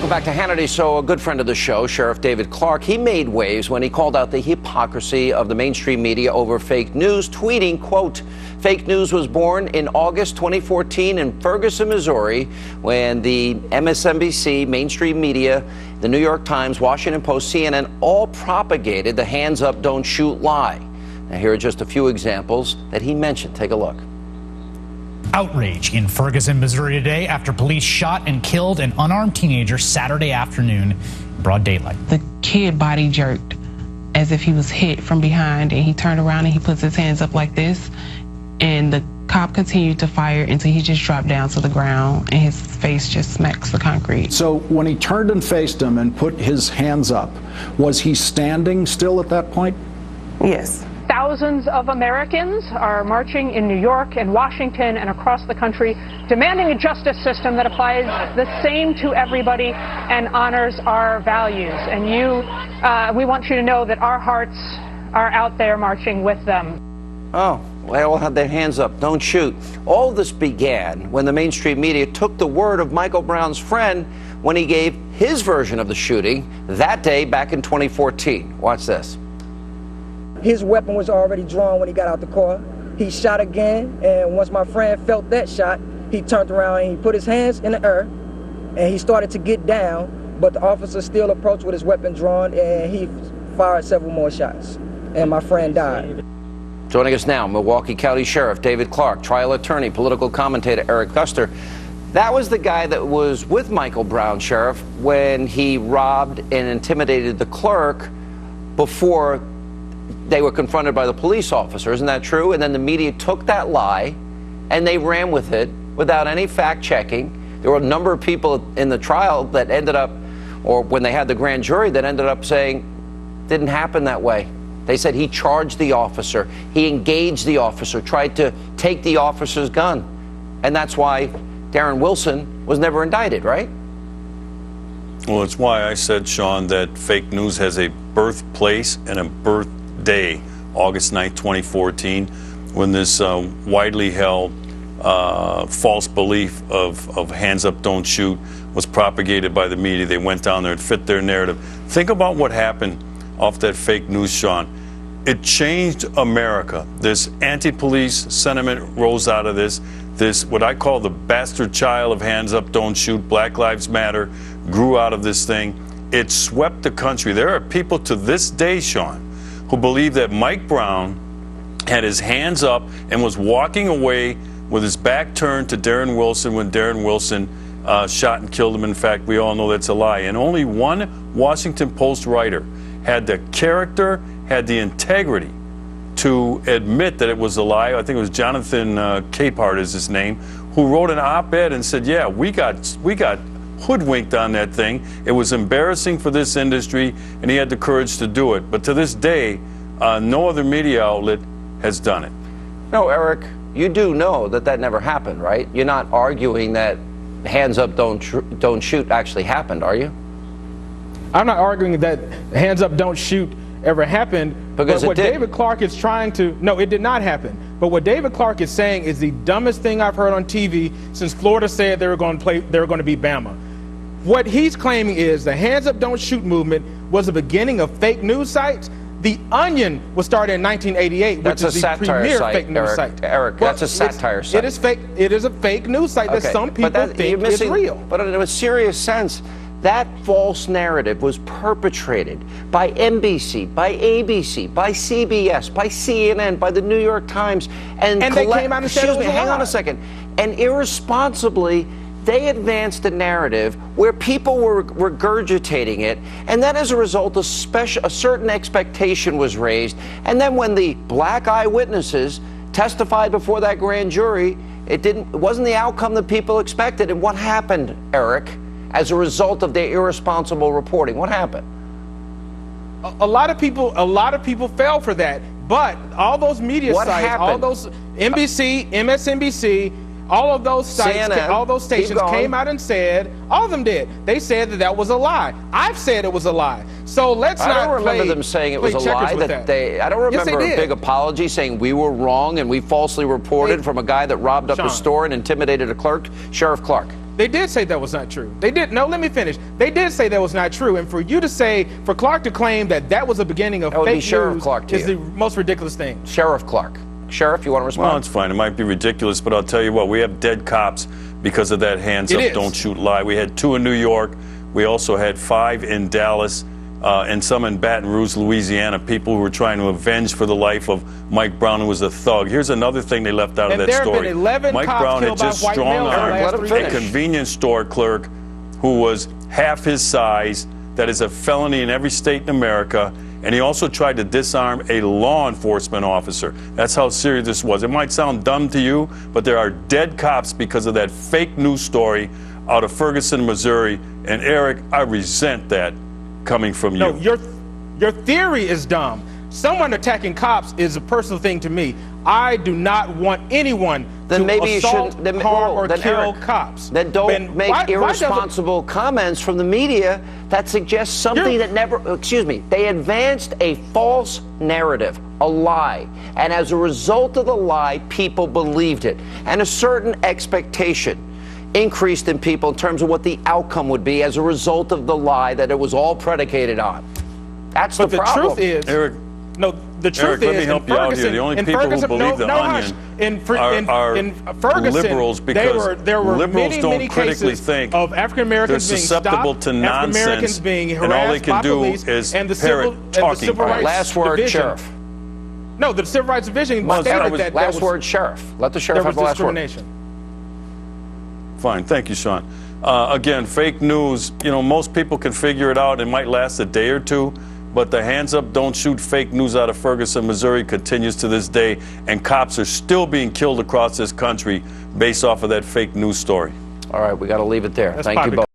Welcome back to Hannity. So a good friend of the show, Sheriff David Clarke, he made waves when he called out the hypocrisy of the mainstream media over fake news, tweeting, quote, "Fake news was born in August 2014 in Ferguson, Missouri, when the MSNBC, mainstream media, the New York Times, Washington Post, CNN all propagated the hands up, don't shoot lie." Now, here are just a few examples that he mentioned. Take a look. Outrage in Ferguson, Missouri today after police shot and killed an unarmed teenager Saturday afternoon in broad daylight. The kid body jerked as if he was hit from behind, and he turned around and he puts his hands up like this, and the cop continued to fire until he just dropped down to the ground and his face just smacks the concrete. So when he turned and faced him and put his hands up, was he standing still at that point? Yes. Thousands of Americans are marching in New York and Washington and across the country, demanding a justice system that applies the same to everybody and honors our values. And we want you to know that our hearts are out there marching with them. Oh, they all had their hands up, don't shoot. All this began when the mainstream media took the word of Michael Brown's friend when he gave his version of the shooting that day back in 2014. Watch this. His weapon was already drawn when he got out the car. He shot again, and once my friend felt that shot, he turned around and he put his hands in the air, and he started to get down, but the officer still approached with his weapon drawn, and he fired several more shots, and my friend died. Joining us now, Milwaukee County Sheriff David Clarke, trial attorney, political commentator Eric Guster. That was the guy that was with Michael Brown, Sheriff, when he robbed and intimidated the clerk before they were confronted by the police officer. Isn't that true? And then the media took that lie and they ran with it without any fact checking. There were a number of people in the trial that ended up, or when they had the grand jury, that ended up saying didn't happen that way. They said he charged the officer, he engaged the officer, tried to take the officer's gun. And that's why Darren Wilson was never indicted, right? Well, it's why I said, Sean, that fake news has a birthplace and a birth day, August 9th, 2014, when this widely held false belief of hands up, don't shoot was propagated by the media. They went down there and fit their narrative. Think about what happened off that fake news, Sean. It changed America. This anti-police sentiment rose out of this. This, what I call the bastard child of hands up, don't shoot, Black Lives Matter, grew out of this thing. It swept the country. There are people to this day, Sean, who believe that Mike Brown had his hands up and was walking away with his back turned to Darren Wilson when Darren Wilson shot and killed him. In fact, we all know that's a lie. And only one Washington Post writer had the character, had the integrity to admit that it was a lie. I think it was Jonathan Capehart is his name, who wrote an op-ed and said, yeah, we got hoodwinked on that thing. It was embarrassing for this industry, and he had the courage to do it. But to this day, no other media outlet has done it. No, Eric, you do know that that never happened, right? You're not arguing that hands up, don't shoot actually happened, are you? I'm not arguing that hands up, don't shoot ever happened. Because but what David Clarke is trying to, no, it did not happen. But what David Clarke is saying is the dumbest thing I've heard on TV since Florida said they were going to be Bama. What he's claiming is the hands up, don't shoot movement was the beginning of fake news sites. The Onion was started in 1988, which is the premier fake news site. Eric, that's a satire site. It is fake. It is a fake news site that some people think is real. But in a serious sense, that false narrative was perpetrated by NBC, by ABC, by CBS, by CNN, by the New York Times, and they came out and said it was a lie. Hang on a second. And irresponsibly, they advanced a narrative where people were regurgitating it, and then as a result, a certain expectation was raised. And then when the black eyewitnesses testified before that grand jury, it wasn't the outcome that people expected. And what happened, Eric, as a result of their irresponsible reporting? What happened? A lot of people fell for that, but all those media sites, all those NBC, MSNBC, all of those sites, CNN, all those stations came out and said, all of them did. They said that was a lie. I've said it was a lie. So let's not. I don't remember them saying it was a lie. I don't remember a big apology saying we were wrong and we falsely reported from a guy that robbed up a store and intimidated a clerk. Sheriff Clarke. They did say that was not true. They did. No, let me finish. They did say that was not true. And for you to say, for Clarke to claim that that was the beginning of fake news is the most ridiculous thing. Sheriff Clarke. Sheriff, you want to respond? Well, it's fine. It might be ridiculous, but I'll tell you what, we have dead cops because of that hands up, don't shoot lie. We had 2 in New York. We also had 5 in Dallas and some in Baton Rouge, Louisiana, people who were trying to avenge for the life of Mike Brown, who was a thug. Here's another thing they left out of that story. Been 11 Mike cops Brown had just strong-armed a convenience store clerk who was half his size. That is a felony in every state in America. And he also tried to disarm a law enforcement officer. That's how serious this was. It might sound dumb to you, but there are dead cops because of that fake news story out of Ferguson, Missouri. And Eric, I resent that coming from you. No, your theory is dumb. Someone attacking cops is a personal thing to me. I do not want anyone to assault, harm, or kill cops. Then don't make irresponsible comments from the media that suggest something that never, excuse me, they advanced a false narrative, a lie. And as a result of the lie, people believed it. And a certain expectation increased in people in terms of what the outcome would be as a result of the lie that it was all predicated on. That's the problem. But the truth is, Eric, no, the truth Eric, let me help you out here. The only people who believe the Onion are Ferguson, liberals, because there were liberals don't critically think of African Americans being susceptible stopped, to nonsense, African Americans being harassed, and all they can by do police, is and the parrot talking civil rights last word, division. Sheriff. No, the Civil Rights Division stated that last word, Sheriff. Let the sheriff have the last word. Fine, thank you, Sean. Again, fake news, you know, most people can figure it out. It might last a day or two, but the hands up, don't shoot fake news out of Ferguson, Missouri continues to this day, and cops are still being killed across this country based off of that fake news story. All right, we got to leave it there. Thank you both.